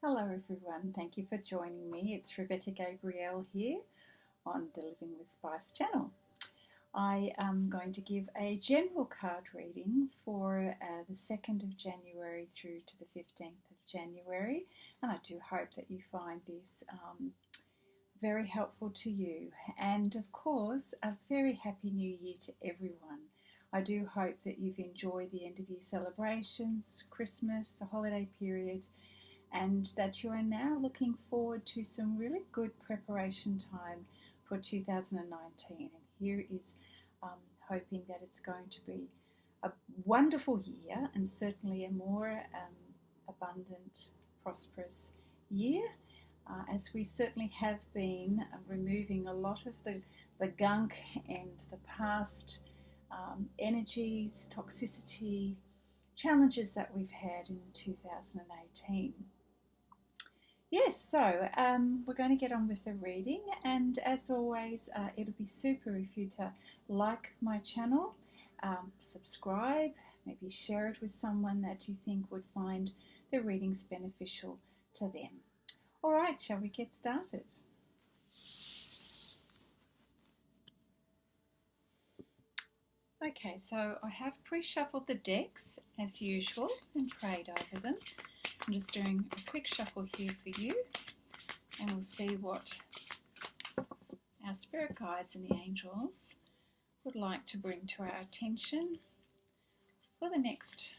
Hello everyone, thank you for joining me. It's Rebecca Gabrielle here on the Living with Spice channel. I am going to give a general card reading for the 2nd of January through to the 15th of January, and I do hope that you find this very helpful to you, and of course a very happy new year to everyone. I do hope that you've enjoyed the end of year celebrations, Christmas, the holiday period, and that you are now looking forward to some really good preparation time for 2019. And here is hoping that it's going to be a wonderful year and certainly a more abundant, prosperous year, as we certainly have been removing a lot of the gunk and the past energies, toxicity, challenges that we've had in 2018. Yes, so we're going to get on with the reading, and as always, it'll be super if you'd like my channel, subscribe, maybe share it with someone that you think would find the readings beneficial to them. All right, shall we get started? Okay, so I have pre-shuffled the decks as usual and prayed over them. I'm just doing a quick shuffle here for you, and we'll see what our spirit guides and the angels would like to bring to our attention for the next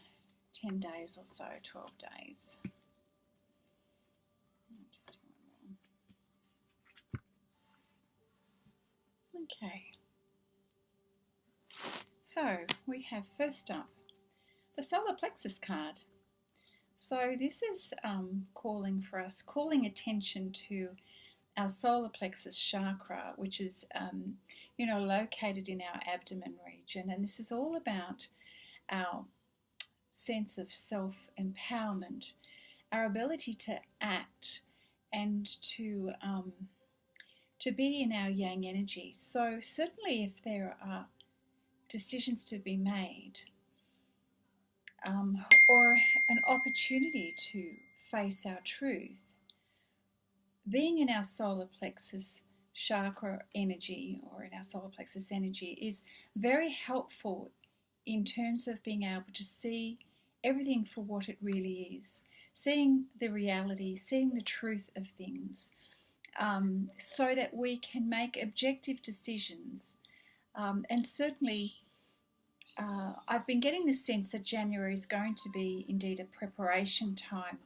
10 days or so, 12 days. Just do one more. Okay. So we have first up the solar plexus card. So this is calling for us, calling attention to our solar plexus chakra, which is, located in our abdomen region. And this is all about our sense of self-empowerment, our ability to act and to be in our yang energy. So certainly if there are decisions to be made, or an opportunity to face our truth, being in our solar plexus chakra energy or in our solar plexus energy is very helpful in terms of being able to see everything for what it really is, seeing the reality, seeing the truth of things, so that we can make objective decisions. And certainly I've been getting the sense that January is going to be indeed a preparation time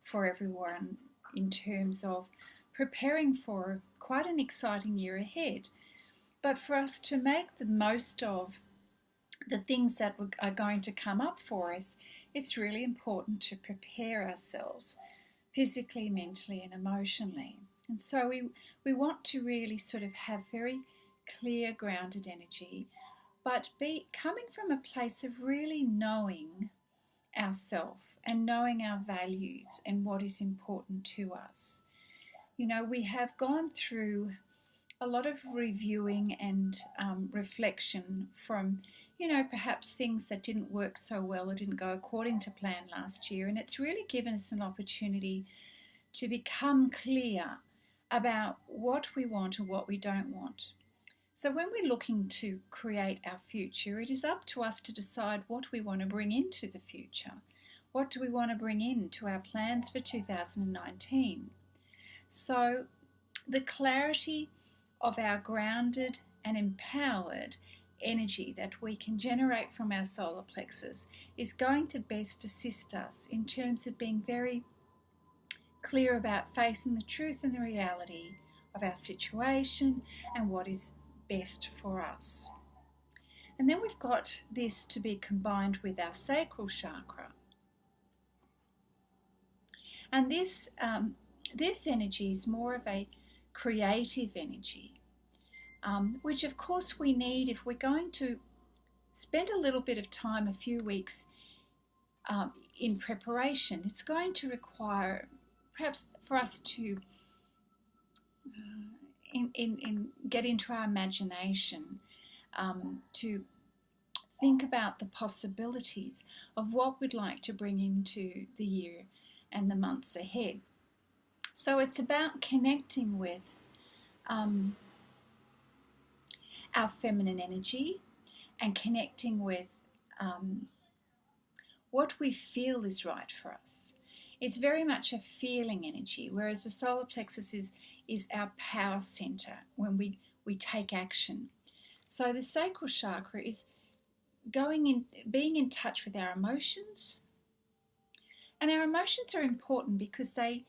for everyone in terms of preparing for quite an exciting year ahead. But for us to make the most of the things that are going to come up for us, it's really important to prepare ourselves physically, mentally and emotionally. And so we want to really sort of have very clear, grounded energy, but be coming from a place of really knowing ourselves and knowing our values and what is important to us. You know, we have gone through a lot of reviewing and reflection from, perhaps things that didn't work so well or didn't go according to plan last year. And it's really given us an opportunity to become clear about what we want and what we don't want. So when we're looking to create our future, it is up to us to decide what we want to bring into the future. What do we want to bring into our plans for 2019? So the clarity of our grounded and empowered energy that we can generate from our solar plexus is going to best assist us in terms of being very clear about facing the truth and the reality of our situation and what is best for us. And then we've got this to be combined with our sacral chakra. And this energy is more of a creative energy, which of course we need if we're going to spend a little bit of time, a few weeks in preparation. It's going to require perhaps for us to get into our imagination, to think about the possibilities of what we'd like to bring into the year and the months ahead. So it's about connecting with um, our feminine energy and connecting with um, what we feel is right for us. It's very much a feeling energy, whereas the solar plexus is our power center when we take action. So the sacral chakra is being in touch with our emotions. And our emotions are important because they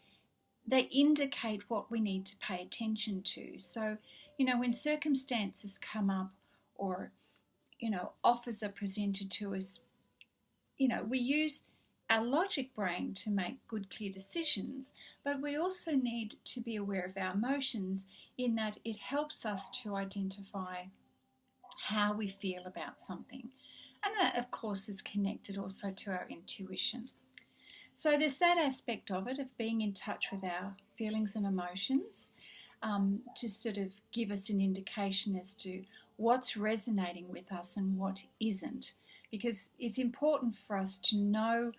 indicate what we need to pay attention to. So, when circumstances come up or, offers are presented to us, we use our logic brain to make good, clear decisions, but we also need to be aware of our emotions in that it helps us to identify how we feel about something. And that, of course, is connected also to our intuition. So there's that aspect of it, of being in touch with our feelings and emotions, to sort of give us an indication as to what's resonating with us and what isn't. Because it's important for us to know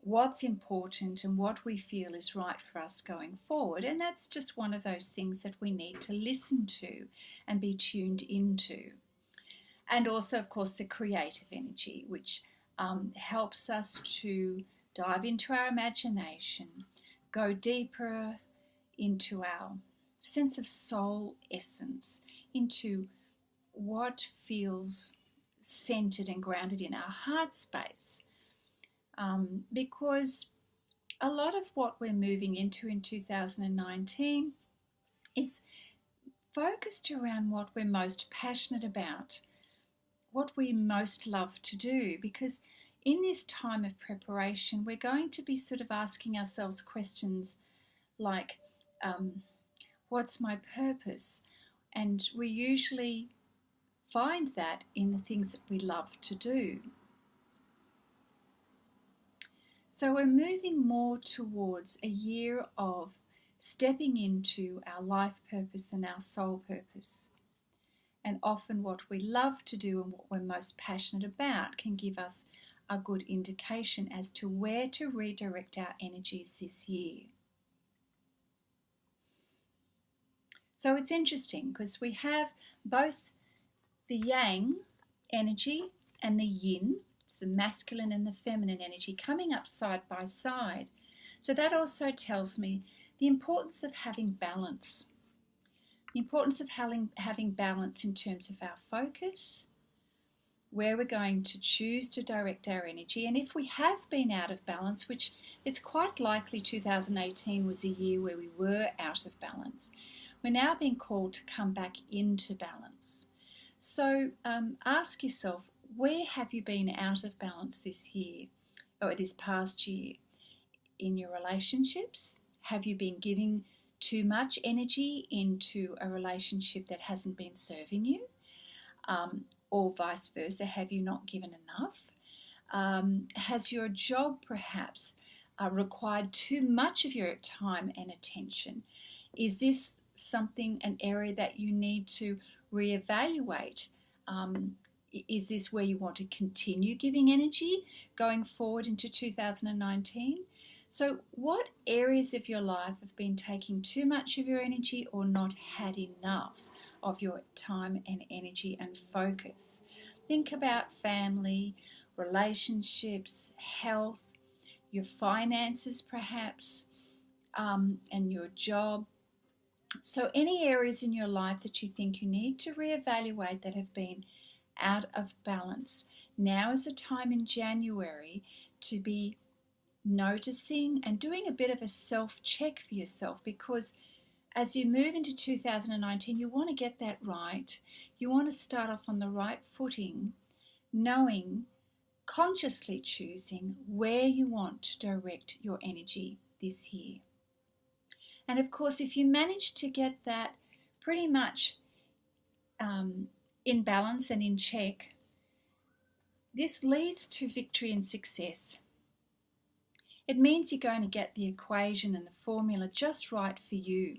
what's important and what we feel is right for us going forward. And that's just one of those things that we need to listen to and be tuned into. And also, of course, the creative energy, which helps us to dive into our imagination, go deeper into our sense of soul essence, into what feels centered and grounded in our heart space. Because a lot of what we're moving into in 2019 is focused around what we're most passionate about, what we most love to do, because in this time of preparation, we're going to be sort of asking ourselves questions like, what's my purpose? And we usually find that in the things that we love to do. So we're moving more towards a year of stepping into our life purpose and our soul purpose. And often what we love to do and what we're most passionate about can give us a good indication as to where to redirect our energies this year. So it's interesting because we have both the yang energy and the yin, it's the masculine and the feminine energy, coming up side by side. So that also tells me the importance of having balance. The importance of having balance in terms of our focus, where we're going to choose to direct our energy. And if we have been out of balance, which it's quite likely 2018 was a year where we were out of balance, we're now being called to come back into balance. So ask yourself, where have you been out of balance this year or this past year? In your relationships? Have you been giving too much energy into a relationship that hasn't been serving you? Or vice versa, have you not given enough? Has your job perhaps required too much of your time and attention? Is this an area that you need to reevaluate? Is this where you want to continue giving energy going forward into 2019? So what areas of your life have been taking too much of your energy or not had enough of your time and energy and focus? Think about family, relationships, health, your finances perhaps, and your job. So any areas in your life that you think you need to reevaluate that have been out of balance. Now is a time in January to be noticing and doing a bit of a self-check for yourself, because as you move into 2019, you want to get that right. You want to start off on the right footing, knowing, consciously choosing where you want to direct your energy this year. And of course, if you manage to get that pretty much in balance and in check, this leads to victory and success. It means you're going to get the equation and the formula just right for you.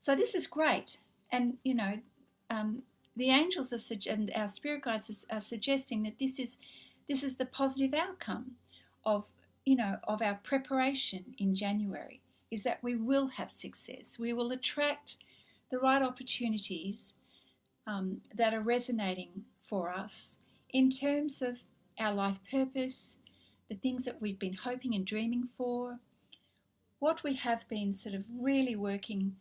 So this is great. And, the angels and our spirit guides are suggesting that this is the positive outcome of our preparation in January. is that we will have success. We will attract the right opportunities that are resonating for us in terms of our life purpose, the things that we've been hoping and dreaming for, what we have been sort of really working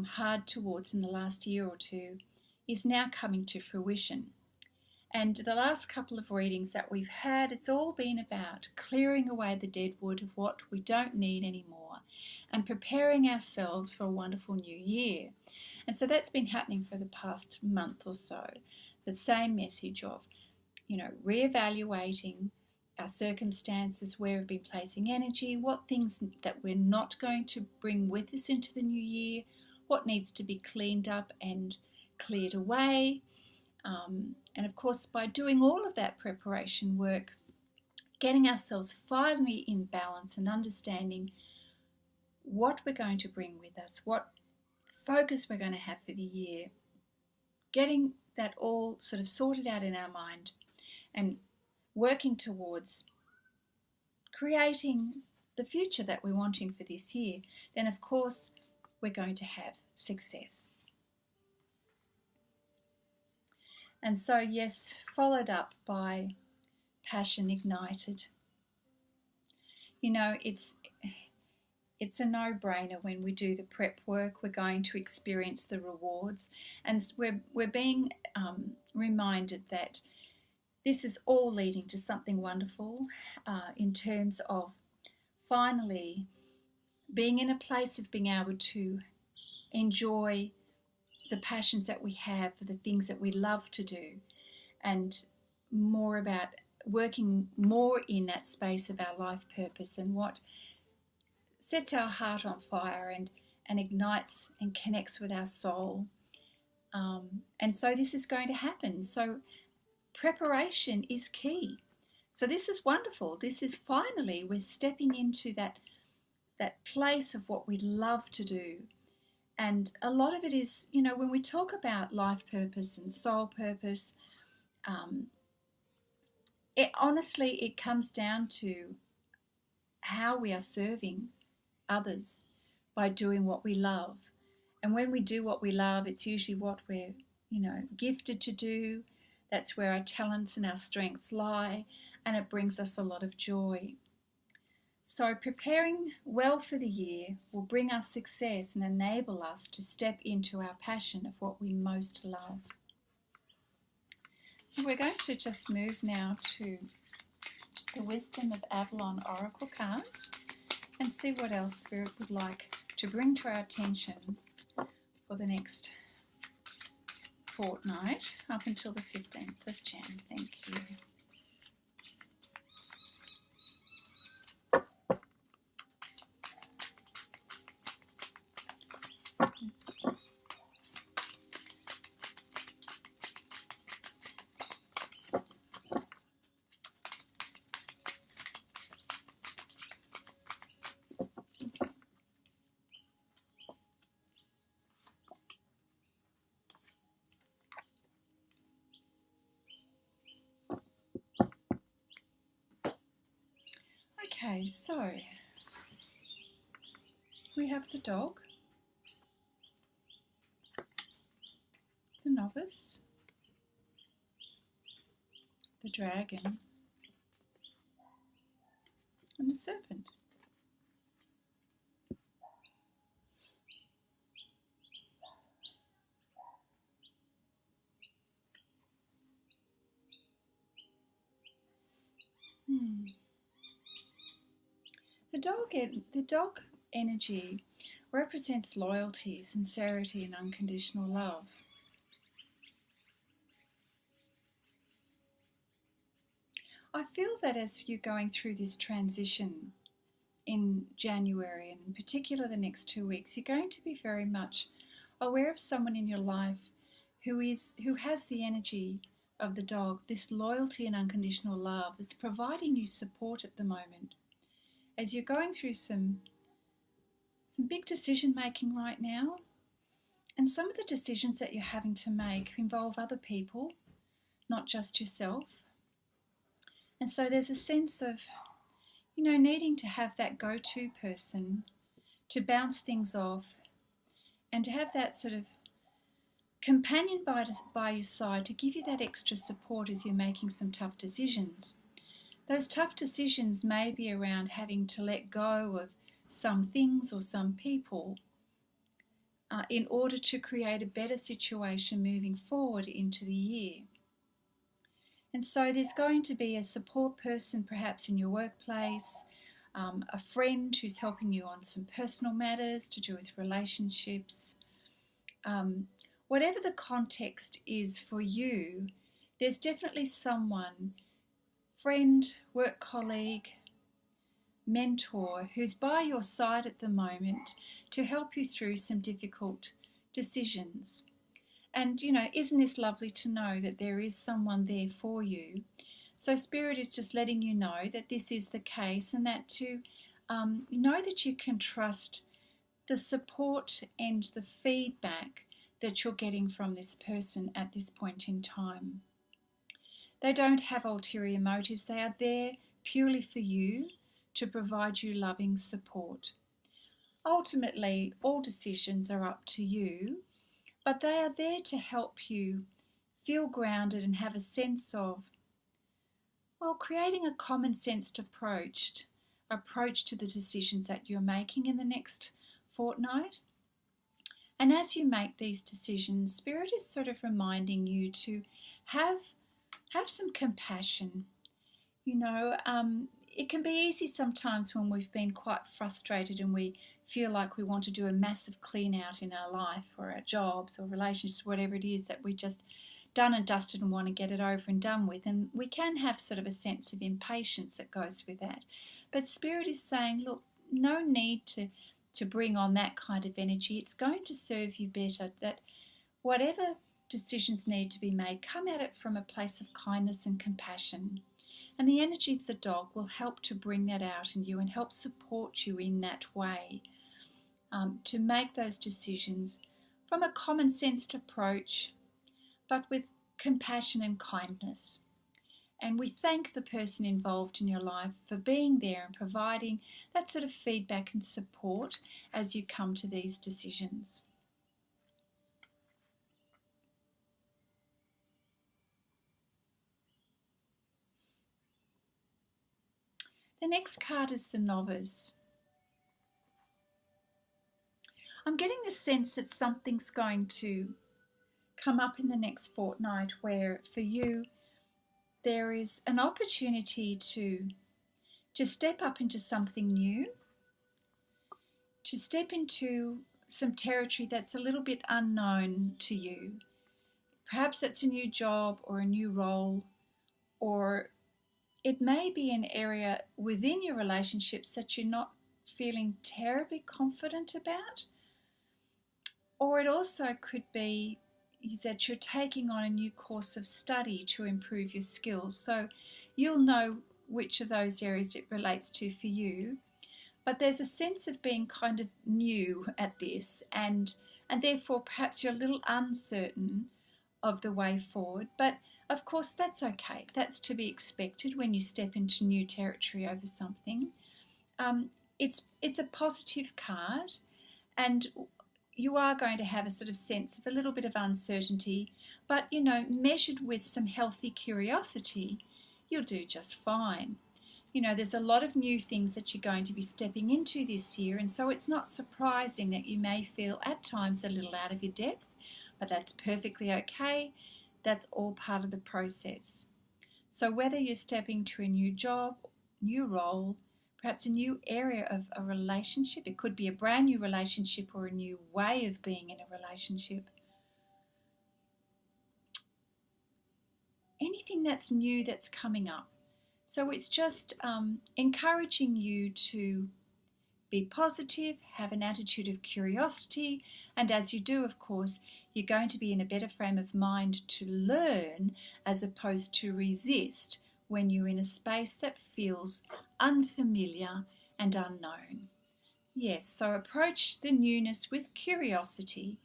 hard towards in the last year or two is now coming to fruition. And the last couple of readings that we've had, it's all been about clearing away the dead wood of what we don't need anymore and preparing ourselves for a wonderful new year. And so that's been happening for the past month or so. The same message of, reevaluating our circumstances, where we've been placing energy, what things that we're not going to bring with us into the new year, what needs to be cleaned up and cleared away. And of course, by doing all of that preparation work, getting ourselves finally in balance and understanding what we're going to bring with us, what focus we're going to have for the year, getting that all sort of sorted out in our mind and working towards creating the future that we're wanting for this year, then of course we're going to have success. And so, yes, followed up by passion ignited. It's a no-brainer when we do the prep work. We're going to experience the rewards, and we're being reminded that this is all leading to something wonderful in terms of finally being in a place of being able to enjoy the passions that we have for the things that we love to do, and more about working more in that space of our life purpose and what sets our heart on fire and ignites and connects with our soul. And so this is going to happen. So preparation is key. So this is wonderful. This is finally, we're stepping into that place of what we love to do. And a lot of it is, when we talk about life purpose and soul purpose, it comes down to how we are serving others by doing what we love. And when we do what we love, it's usually what we're, gifted to do. That's where our talents and our strengths lie, and it brings us a lot of joy. So preparing well for the year will bring us success and enable us to step into our passion of what we most love. So we're going to just move now to the Wisdom of Avalon Oracle cards and see what else Spirit would like to bring to our attention for the next fortnight up until the 15th of Jan. Thank you. Okay, so we have the dog, the novice, the dragon, and the serpent. The dog energy represents loyalty, sincerity, and unconditional love. I feel that as you're going through this transition in January, and in particular the next 2 weeks, you're going to be very much aware of someone in your life who has the energy of the dog, this loyalty and unconditional love that's providing you support at the moment. As you're going through some big decision making right now, and some of the decisions that you're having to make involve other people, not just yourself. And so there's a sense of, needing to have that go-to person to bounce things off, and to have that sort of companion by your side to give you that extra support as you're making some tough decisions. Those tough decisions may be around having to let go of some things or some people in order to create a better situation moving forward into the year. And so there's going to be a support person perhaps in your workplace, a friend who's helping you on some personal matters to do with relationships. Whatever the context is for you, there's definitely someone, friend, work colleague, mentor, who's by your side at the moment to help you through some difficult decisions. And, isn't this lovely to know that there is someone there for you? So Spirit is just letting you know that this is the case, and that to know that you can trust the support and the feedback that you're getting from this person at this point in time. They don't have ulterior motives. They are there purely for you, to provide you loving support. Ultimately, all decisions are up to you, but they are there to help you feel grounded and have a sense of, creating a common sense approach to the decisions that you're making in the next fortnight. And as you make these decisions, Spirit is sort of reminding you to have some compassion. It can be easy sometimes when we've been quite frustrated and we feel like we want to do a massive clean out in our life or our jobs or relationships, whatever it is that we just done and dusted and want to get it over and done with. And we can have sort of a sense of impatience that goes with that. But Spirit is saying, look, no need to bring on that kind of energy. It's going to serve you better, that whatever decisions need to be made, come at it from a place of kindness and compassion. And the energy of the dog will help to bring that out in you and help support you in that way, to make those decisions from a common sense approach, but with compassion and kindness. And we thank the person involved in your life for being there and providing that sort of feedback and support as you come to these decisions. The next card is the Novice. I'm getting the sense that something's going to come up in the next fortnight where for you there is an opportunity to step up into something new, to step into some territory that's a little bit unknown to you. Perhaps it's a new job or a new role, or it may be an area within your relationships that you're not feeling terribly confident about. Or it also could be that you're taking on a new course of study to improve your skills. So you'll know which of those areas it relates to for you. But there's a sense of being kind of new at this, and therefore perhaps you're a little uncertain of the way forward. But of course that's okay. That's to be expected when you step into new territory over something. It's a positive card, and you are going to have a sort of sense of a little bit of uncertainty, but measured with some healthy curiosity, you'll do just fine. There's a lot of new things that you're going to be stepping into this year, and so it's not surprising that you may feel at times a little out of your depth, but that's perfectly okay. That's all part of the process. So whether you're stepping to a new job, new role, perhaps a new area of a relationship, it could be a brand new relationship or a new way of being in a relationship. Anything that's new that's coming up. So it's just encouraging you to be positive, have an attitude of curiosity, and as you do, of course, you're going to be in a better frame of mind to learn as opposed to resist when you're in a space that feels unfamiliar and unknown. Yes, so approach the newness with curiosity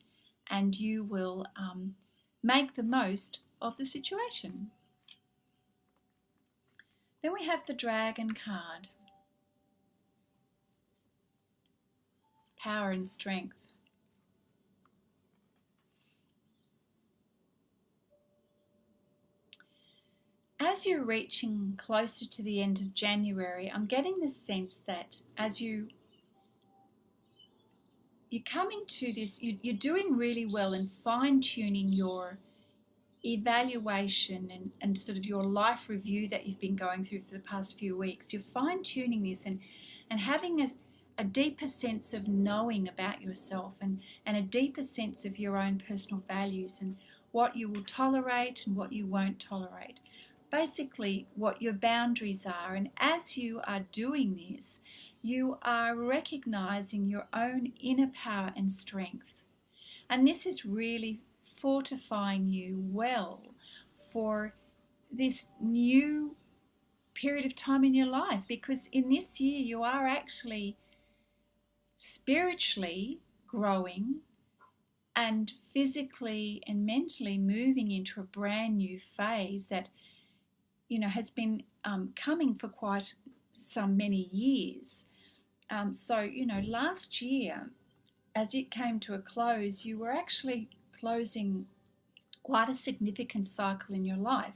and you will make the most of the situation. Then we have the Dragon card. power and strength. As you're reaching closer to the end of January, I'm getting the sense that as you're coming to this, you're doing really well in fine-tuning your evaluation and sort of your life review that you've been going through for the past few weeks. You're fine-tuning this and having a deeper sense of knowing about yourself and a deeper sense of your own personal values and what you will tolerate and what you won't tolerate. Basically, what your boundaries are. And as you are doing this, you are recognizing your own inner power and strength. And this is really fortifying you well for this new period of time in your life, because in this year you are actually spiritually growing and physically and mentally moving into a brand new phase that has been coming for quite some many years. So last year, as it came to a close, you were actually closing quite a significant cycle in your life,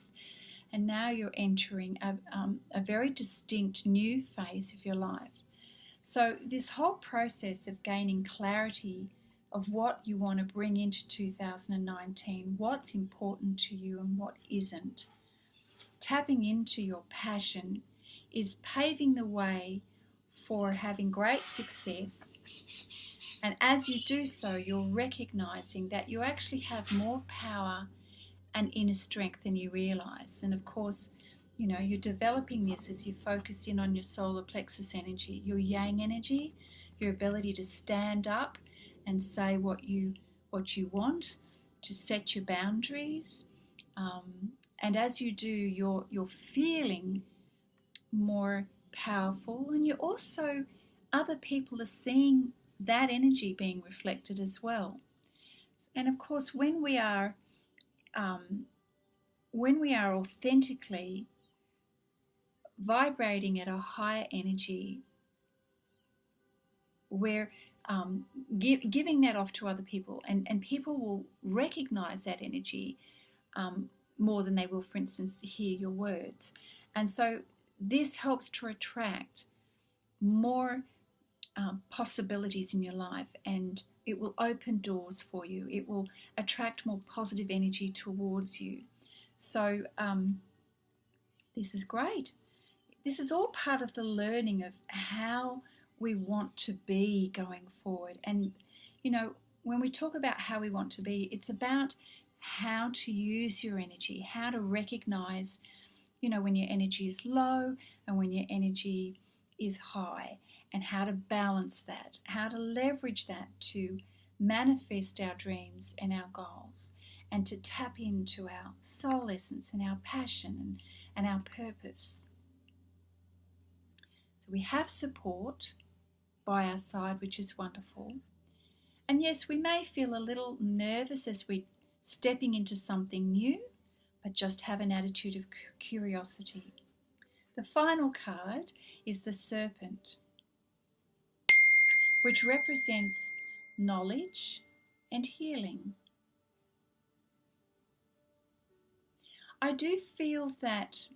and now you're entering a very distinct new phase of your life. So this whole process of gaining clarity of what you want to bring into 2019, what's important to you and what isn't, tapping into your passion, is paving the way for having great success. And as you do so, you're recognizing that you actually have more power and inner strength than you realize. And of course, you're developing this as you focus in on your solar plexus energy, your yang energy, your ability to stand up and say what you want, to set your boundaries. And as you do, you're feeling more powerful, and you're also, other people are seeing that energy being reflected as well. And of course, when we are authentically vibrating at a higher energy, we're giving that off to other people, and people will recognize that energy more than they will, for instance, hear your words. And so this helps to attract more possibilities in your life, and it will open doors for you. It will attract more positive energy towards you. So this is great. This is all part of the learning of how we want to be going forward. And, when we talk about how we want to be, it's about how to use your energy, how to recognize, when your energy is low and when your energy is high, and how to balance that, how to leverage that to manifest our dreams and our goals, and to tap into our soul essence and our passion and our purpose. So we have support by our side, which is wonderful. And yes, we may feel a little nervous as we're stepping into something new, but just have an attitude of curiosity. The final card is the serpent, which represents knowledge and healing. I do feel that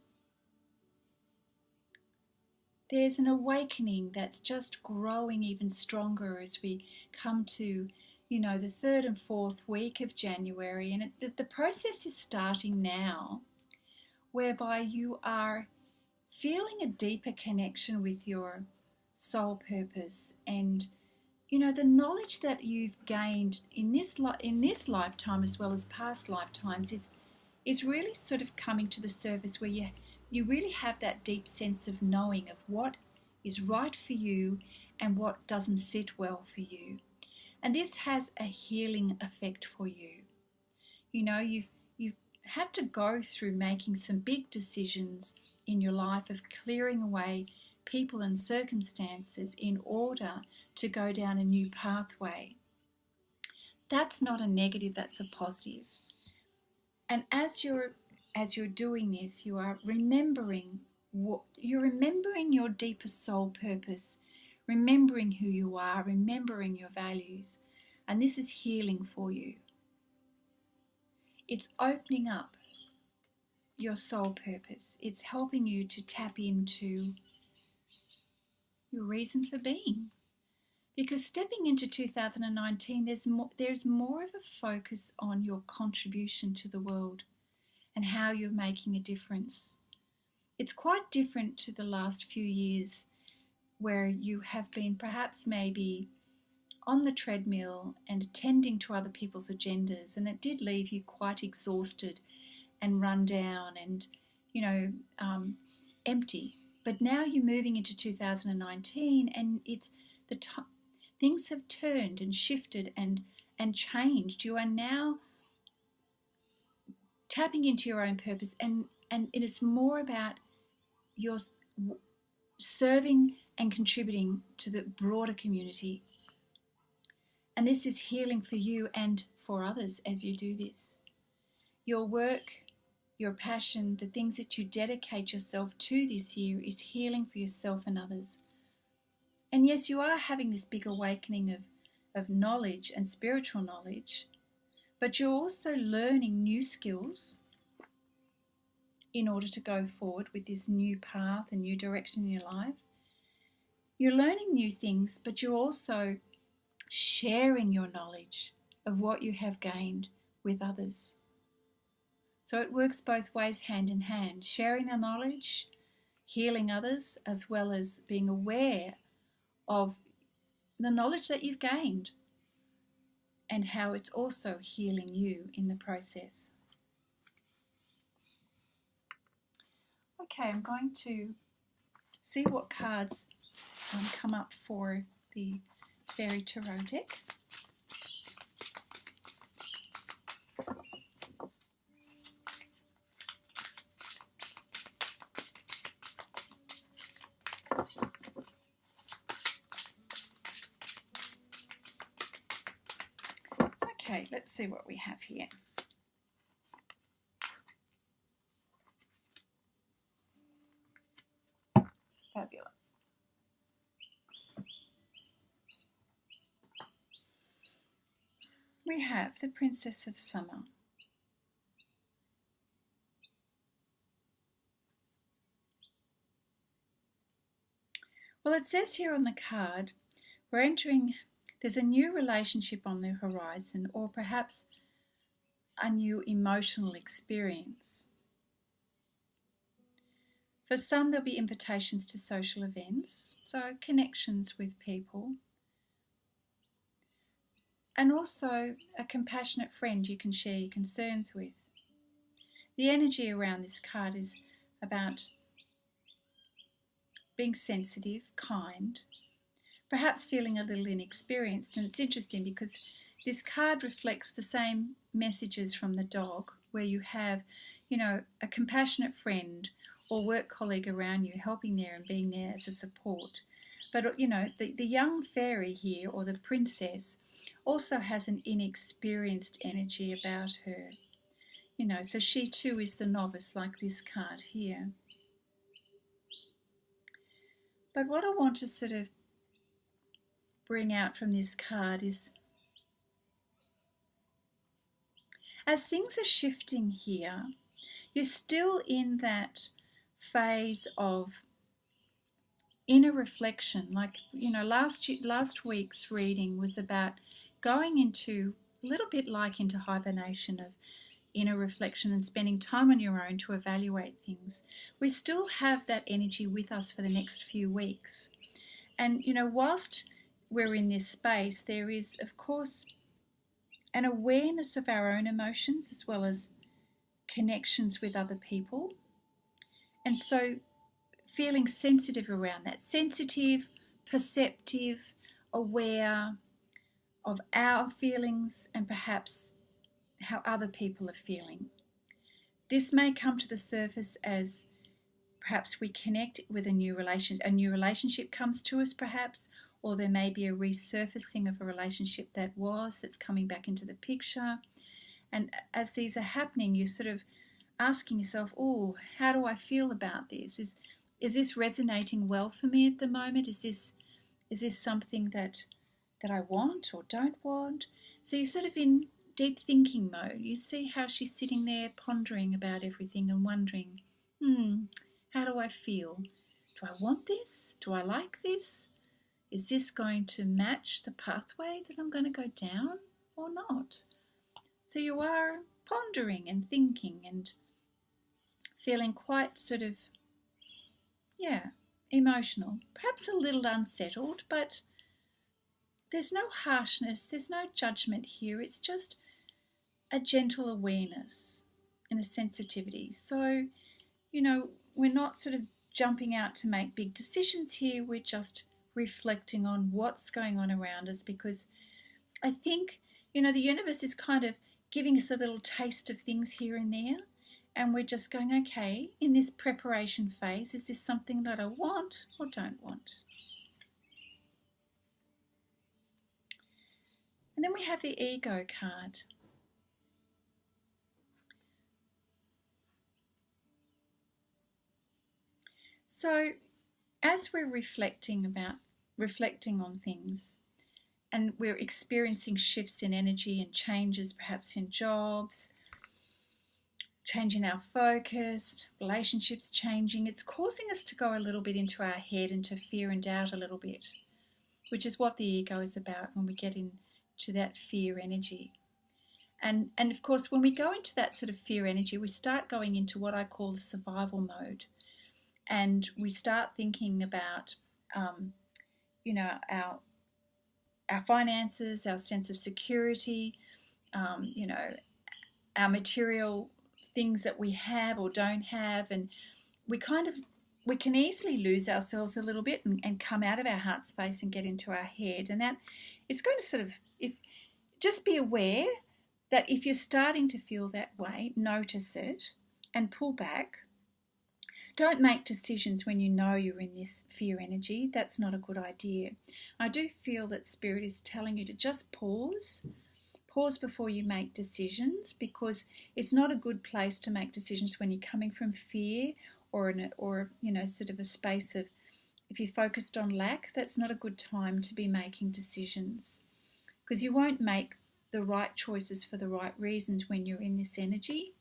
there's an awakening that's just growing even stronger as we come to, the third and fourth week of January. And the process is starting now, whereby you are feeling a deeper connection with your soul purpose, and the knowledge that you've gained in this lifetime as well as past lifetimes is really sort of coming to the surface, where you really have that deep sense of knowing of what is right for you and what doesn't sit well for you. And this has a healing effect for you. You've had to go through making some big decisions in your life of clearing away people and circumstances in order to go down a new pathway. That's not a negative, that's a positive. And as you're doing this, you are remembering your deeper soul purpose, remembering who you are, remembering your values. And this is healing for you. It's opening up your soul purpose. It's helping you to tap into your reason for being. Because stepping into 2019, there's more of a focus on your contribution to the world and how you're making a difference. It's quite different to the last few years where you have been perhaps maybe on the treadmill and attending to other people's agendas, and it did leave you quite exhausted and run down and, empty. But now you're moving into 2019 and things have turned and shifted and changed. You are now tapping into your own purpose, and it's more about your serving and contributing to the broader community. And this is healing for you and for others as you do this. Your work, your passion, the things that you dedicate yourself to this year is healing for yourself and others. And yes, you are having this big awakening of knowledge and spiritual knowledge, but you're also learning new skills in order to go forward with this new path and new direction in your life. You're learning new things, but you're also sharing your knowledge of what you have gained with others. So it works both ways, hand in hand, sharing the knowledge, healing others, as well as being aware of the knowledge that you've gained and how it's also healing you in the process. Okay, I'm going to see what cards come up for the Fairy Tarot deck. Okay, let's see what we have here. Fabulous. We have the Princess of Summer. Well, it says here on the card, there's a new relationship on the horizon, or perhaps a new emotional experience. For some, there'll be invitations to social events, so connections with people. And also a compassionate friend you can share your concerns with. The energy around this card is about being sensitive, kind, perhaps feeling a little inexperienced. And it's interesting because this card reflects the same messages from the dog, where you have, a compassionate friend or work colleague around you helping there and being there as a support. But, the young fairy here, or the princess, also has an inexperienced energy about her. So she too is the novice, like this card here. But what I want to sort of bring out from this card is, as things are shifting here, you're still in that phase of inner reflection. Like, last week's reading was about going into a little bit like into hibernation of inner reflection and spending time on your own to evaluate things. We still have that energy with us for the next few weeks. And, whilst we're in this space, there is, of course, an awareness of our own emotions as well as connections with other people. And so feeling sensitive around that, sensitive, perceptive, aware of our feelings and perhaps how other people are feeling. This may come to the surface as perhaps we connect with a new relationship comes to us perhaps, or there may be a resurfacing of a relationship that's coming back into the picture. And as these are happening, you're sort of asking yourself, oh, how do I feel about this? Is this resonating well for me at the moment? Is Is this something that I want or don't want? So you're sort of in deep thinking mode. You see how she's sitting there pondering about everything and wondering, how do I feel? Do I want this? Do I like this? Is this going to match the pathway that I'm going to go down or not? So you are pondering and thinking and feeling quite sort of, emotional, perhaps a little unsettled, but there's no harshness, there's no judgment here. It's just a gentle awareness and a sensitivity. So, we're not sort of jumping out to make big decisions here. We're just reflecting on what's going on around us, because I think, the universe is kind of giving us a little taste of things here and there. And we're just going, okay, in this preparation phase, is this something that I want or don't want? And then we have the ego card. So as we're reflecting on things, and we're experiencing shifts in energy and changes perhaps in jobs, change in our focus, relationships changing, it's causing us to go a little bit into our head, into fear and doubt a little bit, which is what the ego is about when we get into that fear energy. And of course, when we go into that sort of fear energy, we start going into what I call the survival mode. And we start thinking about, our finances, our sense of security, our material things that we have or don't have, and we can easily lose ourselves a little bit and come out of our heart space and get into our head, and that it's going to sort of, just be aware that if you're starting to feel that way, notice it and pull back. Don't make decisions when you know you're in this fear energy. That's not a good idea. I do feel that Spirit is telling you to just pause before you make decisions, because it's not a good place to make decisions when you're coming from fear or sort of a space of, if you're focused on lack, that's not a good time to be making decisions, because you won't make the right choices for the right reasons when you're in this energy.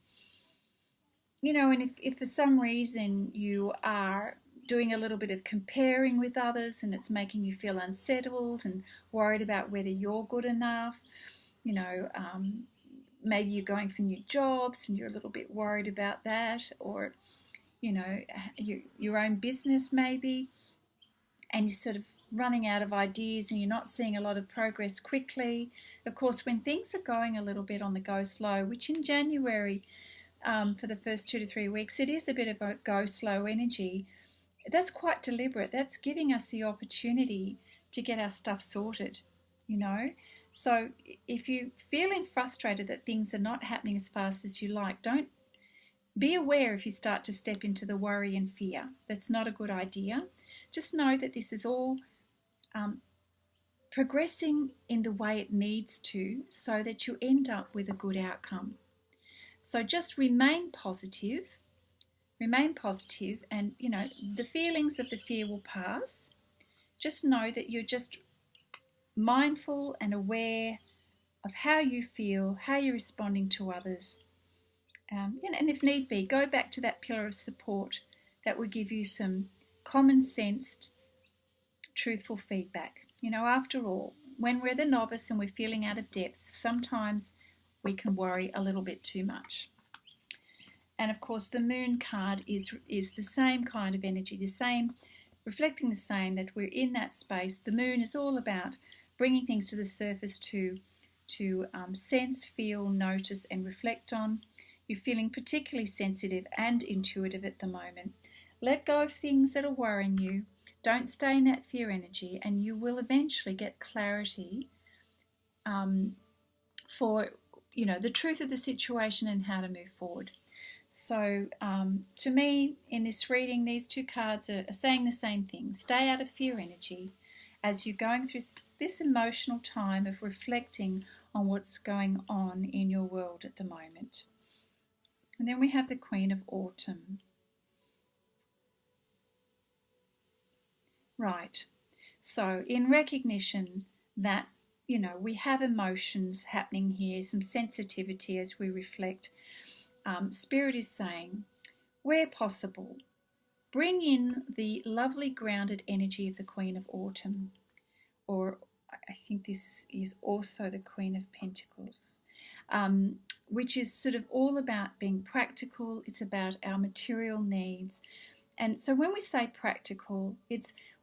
And if for some reason you are doing a little bit of comparing with others and it's making you feel unsettled and worried about whether you're good enough, maybe you're going for new jobs and you're a little bit worried about that, or, your own business maybe, and you're sort of running out of ideas and you're not seeing a lot of progress quickly. Of course, when things are going a little bit on the go slow, which in January, for the first 2 to 3 weeks, it is a bit of a go slow energy. That's quite deliberate. That's giving us the opportunity to get our stuff sorted, So if you're feeling frustrated that things are not happening as fast as you like, don't be aware if you start to step into the worry and fear. That's not a good idea. Just know that this is all progressing in the way it needs to, so that you end up with a good outcome. So just remain positive, and, the feelings of the fear will pass. Just know that you're just mindful and aware of how you feel, how you're responding to others. And if need be, go back to that pillar of support that will give you some common-sensed, truthful feedback. After all, when we're the novice and we're feeling out of depth, sometimes we can worry a little bit too much. And of course, the moon card is the same kind of energy, reflecting the same, that we're in that space. The moon is all about bringing things to the surface to sense, feel, notice, and reflect on. You're feeling particularly sensitive and intuitive at the moment. Let go of things that are worrying you. Don't stay in that fear energy, and you will eventually get clarity for the truth of the situation and how to move forward. So to me, in this reading, these two cards are saying the same thing. Stay out of fear energy as you're going through this emotional time of reflecting on what's going on in your world at the moment. And then we have the Queen of Autumn. Right. So in recognition that, we have emotions happening here, some sensitivity as we reflect, Spirit is saying, where possible, bring in the lovely grounded energy of the Queen of Autumn, or I think this is also the Queen of Pentacles, which is sort of all about being practical. It's about our material needs. And so when we say practical,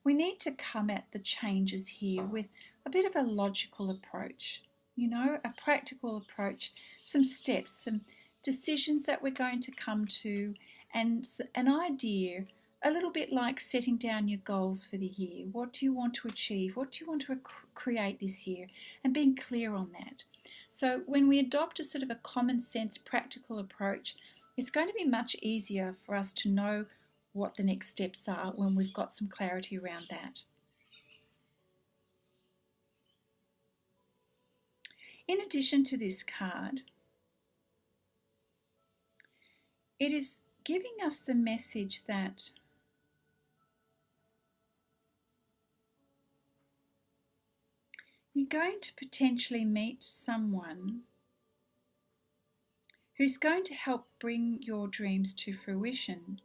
we need to come at the changes here with a bit of a logical approach, a practical approach, some steps, some decisions that we're going to come to, and an idea, a little bit like setting down your goals for the year. What do you want to achieve? What do you want to create this year? And being clear on that. So when we adopt a sort of a common sense, practical approach, it's going to be much easier for us to know what the next steps are when we've got some clarity around that. In addition to this card, it is giving us the message that you're going to potentially meet someone who's going to help bring your dreams to fruition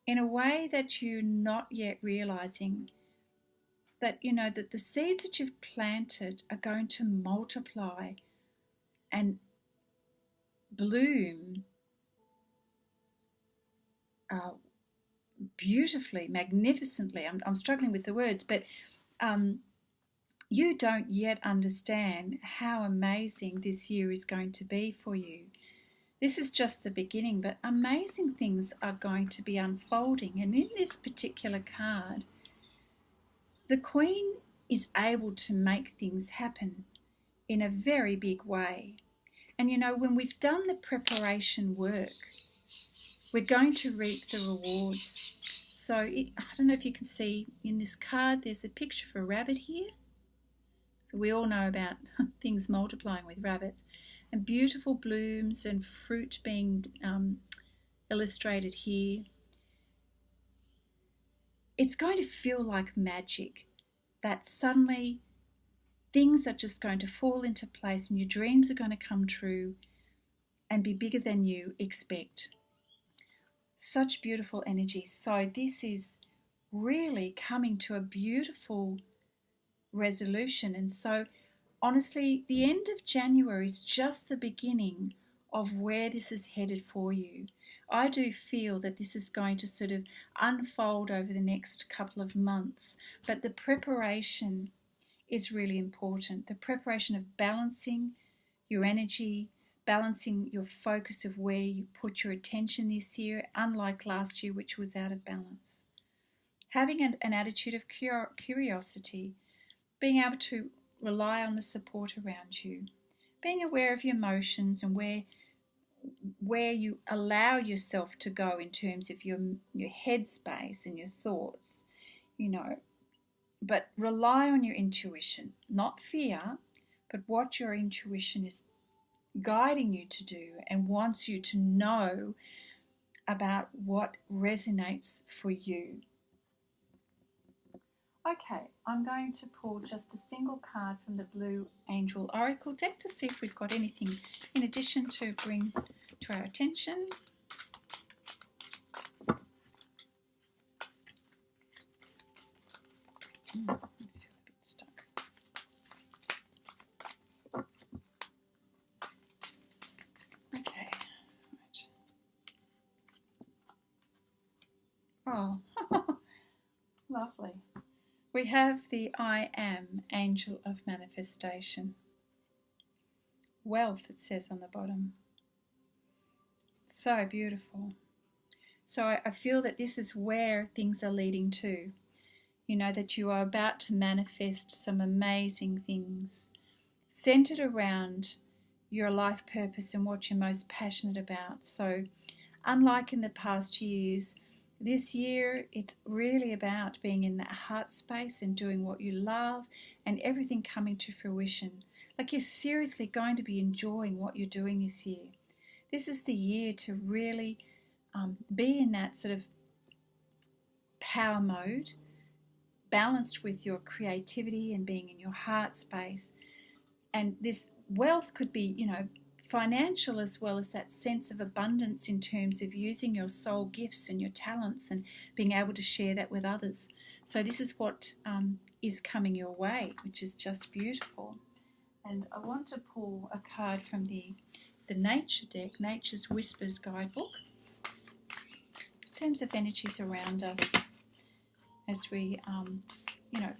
in a way that you're not yet realizing, that that the seeds that you've planted are going to multiply and bloom beautifully, magnificently. I'm struggling with the words, but you don't yet understand how amazing this year is going to be for you. This is just the beginning, but amazing things are going to be unfolding. And in this particular card, the Queen is able to make things happen in a very big way. And when we've done the preparation work, we're going to reap the rewards. So I don't know if you can see in this card, there's a picture of a rabbit here. So we all know about things multiplying with rabbits, and beautiful blooms and fruit being illustrated here. It's going to feel like magic, that suddenly things are just going to fall into place and your dreams are going to come true and be bigger than you expect. Such beautiful energy. So this is really coming to a beautiful resolution. And so honestly, the end of January is just the beginning of where this is headed for you. I do feel that this is going to sort of unfold over the next couple of months, but the preparation is really important. The preparation of balancing your energy, balancing your focus of where you put your attention this year, unlike last year, which was out of balance. Having an attitude of curiosity, being able to rely on the support around you, being aware of your emotions and where you allow yourself to go in terms of your headspace and your thoughts, but rely on your intuition, not fear, but what your intuition is guiding you to do and wants you to know about what resonates for you. Okay, I'm going to pull just a single card from the Blue Angel Oracle deck to see if we've got anything in addition to bring to our attention. I feel a bit stuck. Okay, right. Oh, lovely. We have the I Am Angel of Manifestation. Wealth, it says on the bottom. So beautiful. So I feel that this is where things are leading to. That you are about to manifest some amazing things centered around your life purpose and what you're most passionate about. So unlike in the past years, this year it's really about being in that heart space and doing what you love and everything coming to fruition. Like you're seriously going to be enjoying what you're doing this year. This is the year to really be in that sort of power mode, balanced with your creativity and being in your heart space. And this wealth could be, financial, as well as that sense of abundance in terms of using your soul gifts and your talents and being able to share that with others. So this is what is coming your way, which is just beautiful. And I want to pull a card from the Nature deck, Nature's Whispers Guidebook, in terms of energies around us as we,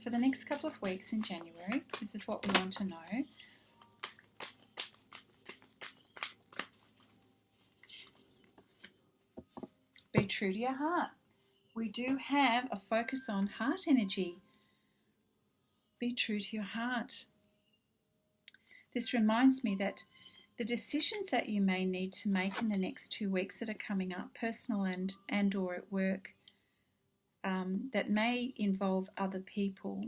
for the next couple of weeks in January. This is what we want to know. Be true to your heart. We do have a focus on heart energy. Be true to your heart. This reminds me that the decisions that you may need to make in the next 2 weeks that are coming up, personal and or at work, that may involve other people.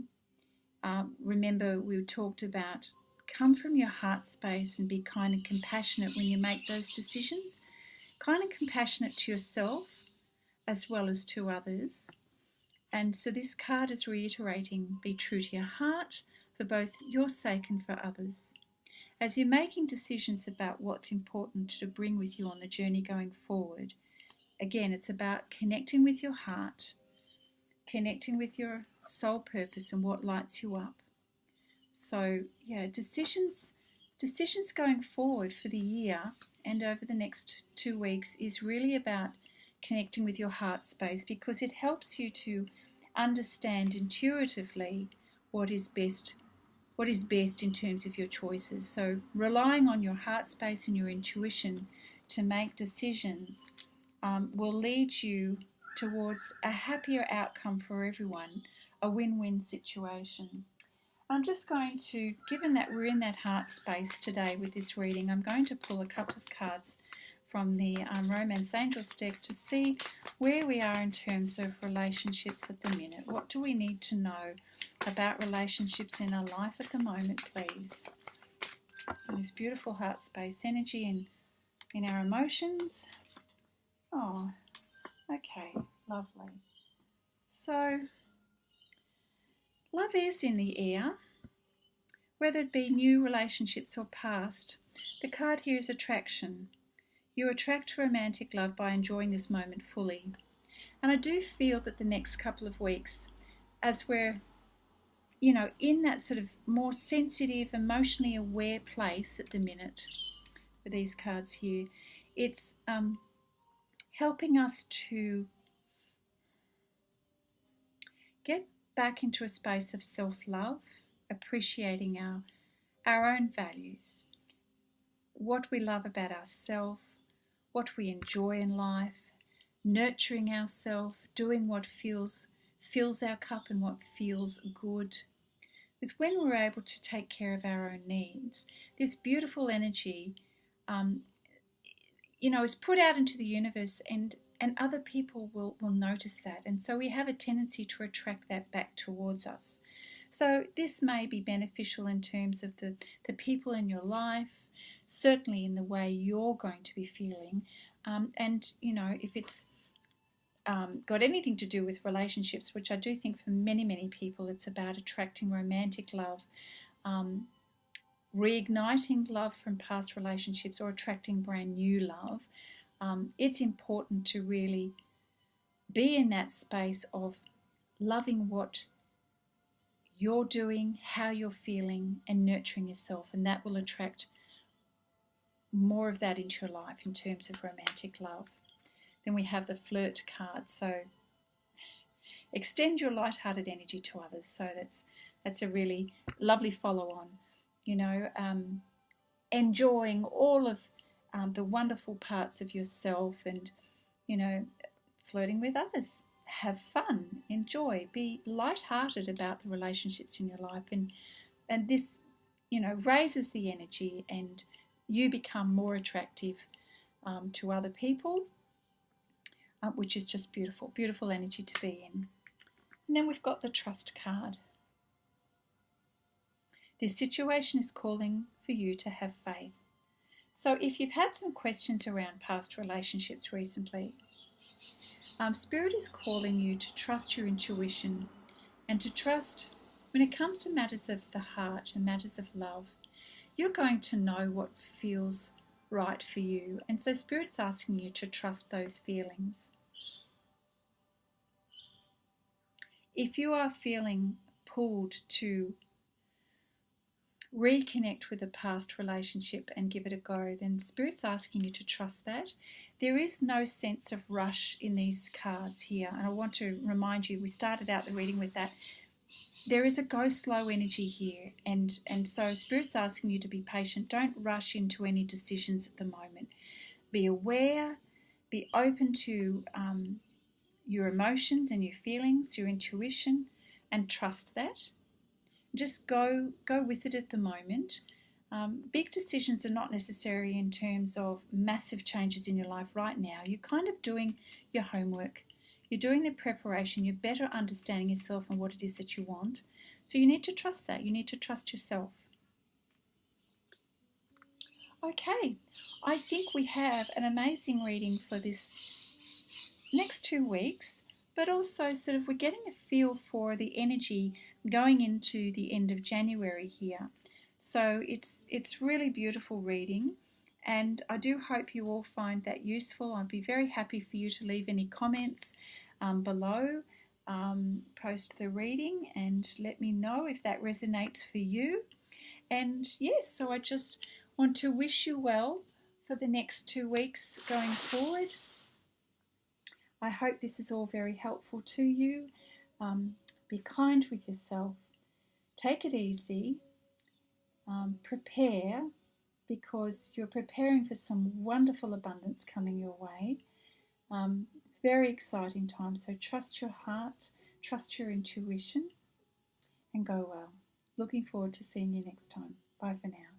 Remember, we talked about come from your heart space and be kind and compassionate when you make those decisions. Kind and compassionate to yourself as well as to others. And so this card is reiterating, be true to your heart for both your sake and for others. As you're making decisions about what's important to bring with you on the journey going forward, again, it's about connecting with your heart, connecting with your soul purpose and what lights you up. So, decisions going forward for the year and over the next 2 weeks is really about connecting with your heart space, because it helps you to understand intuitively what is best in terms of your choices. So relying on your heart space and your intuition to make decisions will lead you towards a happier outcome for everyone, a win-win situation. I'm just going to, given that we're in that heart space today with this reading, I'm going to pull a couple of cards from the Romance Angels deck to see where we are in terms of relationships at the minute. What do we need to know about relationships in our life at the moment, please? And this beautiful heart space energy in our emotions. Oh, okay, lovely. So, love is in the air, whether it be new relationships or past. The card here is attraction. You attract romantic love by enjoying this moment fully. And I do feel that the next couple of weeks, as we're, in that sort of more sensitive, emotionally aware place at the minute with these cards here, it's helping us to get back into a space of self-love, appreciating our own values, what we love about ourselves, what we enjoy in life, nurturing ourselves, doing what fills our cup and what feels good. Because when we're able to take care of our own needs, this beautiful energy, is put out into the universe, and other people will notice that. And so we have a tendency to attract that back towards us. So this may be beneficial in terms of the people in your life, certainly in the way you're going to be feeling. If it's got anything to do with relationships, which I do think for many, many people, it's about attracting romantic love, reigniting love from past relationships, or attracting brand new love. It's important to really be in that space of loving what you're doing, how you're feeling, and nurturing yourself, and that will attract more of that into your life in terms of romantic love. Then we have the flirt card. So extend your light-hearted energy to others. So that's a really lovely follow-on. Enjoying all of the wonderful parts of yourself, and flirting with others. Have fun, enjoy, be light-hearted about the relationships in your life, and this raises the energy, and you become more attractive to other people, which is just beautiful energy to be in. And then we've got the trust card. This situation is calling for you to have faith. So if you've had some questions around past relationships recently, Spirit is calling you to trust your intuition and to trust when it comes to matters of the heart and matters of love, you're going to know what feels right for you. And so Spirit's asking you to trust those feelings. If you are feeling pulled to reconnect with a past relationship and give it a go, then Spirit's asking you to trust that. There is no sense of rush in these cards here. And I want to remind you, we started out the reading with that. There is a go slow energy here. And so Spirit's asking you to be patient. Don't rush into any decisions at the moment. Be aware, be open to your emotions and your feelings, your intuition, and trust that. Just go with it at the moment. Big decisions are not necessary in terms of massive changes in your life right now. You're kind of doing your homework. You're doing the preparation. You're better understanding yourself and what it is that you want. So you need to trust that. You need to trust yourself. Okay, I think we have an amazing reading for this next 2 weeks, but also sort of we're getting a feel for the energy going into the end of January here. So it's really beautiful reading, and I do hope you all find that useful. I'd be very happy for you to leave any comments below, post the reading, and let me know if that resonates for you. And yes, so I just want to wish you well for the next 2 weeks going forward. I hope this is all very helpful to you. Be kind with yourself. Take it easy. Prepare, because you're preparing for some wonderful abundance coming your way. Very exciting time. So trust your heart, trust your intuition, and go well. Looking forward to seeing you next time. Bye for now.